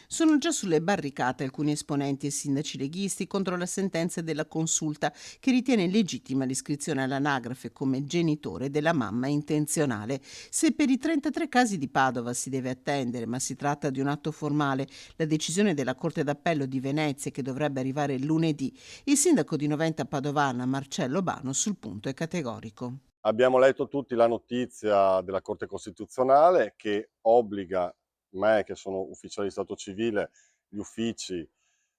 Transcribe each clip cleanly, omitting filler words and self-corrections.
Sono già sulle barricate alcuni esponenti e sindaci leghisti contro la sentenza della consulta che ritiene legittima l'iscrizione all'anagrafe come genitore della mamma intenzionale. Se per i 33 casi di Padova si deve attendere, ma si tratta di un atto formale, la decisione della Corte d'Appello di Venezia che dovrebbe arrivare lunedì, il sindaco di Noventa Padovana, Marcello Bano, sul punto è categorico. Abbiamo letto tutti la notizia della Corte Costituzionale che obbliga me, che sono ufficiale di stato civile, gli uffici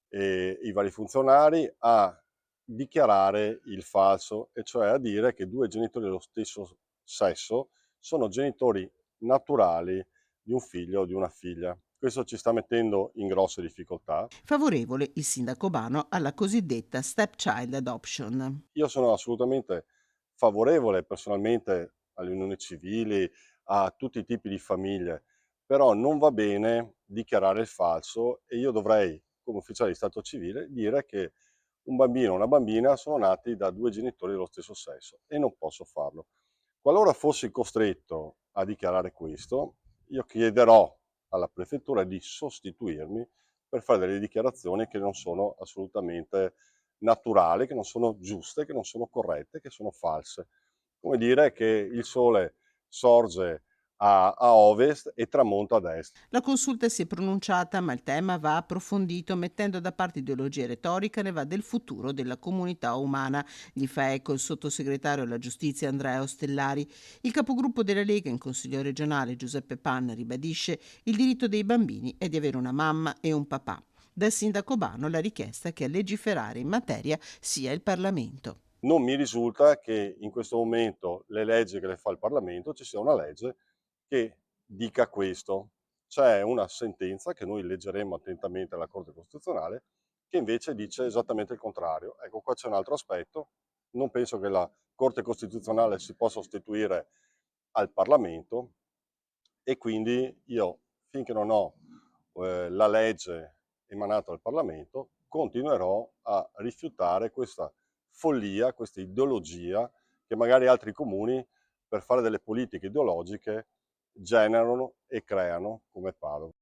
e i vari funzionari a dichiarare il falso, e cioè a dire che due genitori dello stesso sesso sono genitori naturali di un figlio o di una figlia. Questo ci sta mettendo in grosse difficoltà. Favorevole il sindaco Bano alla cosiddetta stepchild adoption. Io sono assolutamente favorevole personalmente alle unioni civili, a tutti i tipi di famiglie, però non va bene dichiarare il falso, e io dovrei, come ufficiale di stato civile, dire che un bambino o una bambina sono nati da due genitori dello stesso sesso, e non posso farlo. Qualora fossi costretto a dichiarare questo, io chiederò alla prefettura di sostituirmi per fare delle dichiarazioni che non sono assolutamente naturali, che non sono giuste, che non sono corrette, che sono false. Come dire che il sole sorge a ovest e tramonta ad est. La consulta si è pronunciata, ma il tema va approfondito mettendo da parte ideologia e retorica, ne va del futuro della comunità umana. Gli fa eco il sottosegretario alla giustizia Andrea Ostellari. Il capogruppo della Lega in Consiglio regionale Giuseppe Panna ribadisce il diritto dei bambini è di avere una mamma e un papà. Dal sindaco Bano la richiesta che a legiferare in materia sia il Parlamento. Non mi risulta che in questo momento le leggi che le fa il Parlamento ci sia una legge che dica questo. C'è una sentenza che noi leggeremo attentamente alla Corte Costituzionale che invece dice esattamente il contrario. Ecco, qua c'è un altro aspetto. Non penso che la Corte Costituzionale si possa sostituire al Parlamento, e quindi io, finché non ho la legge emanata dal Parlamento, continuerò a rifiutare questa follia, questa ideologia che magari altri comuni, per fare delle politiche ideologiche, generano e creano come Padova.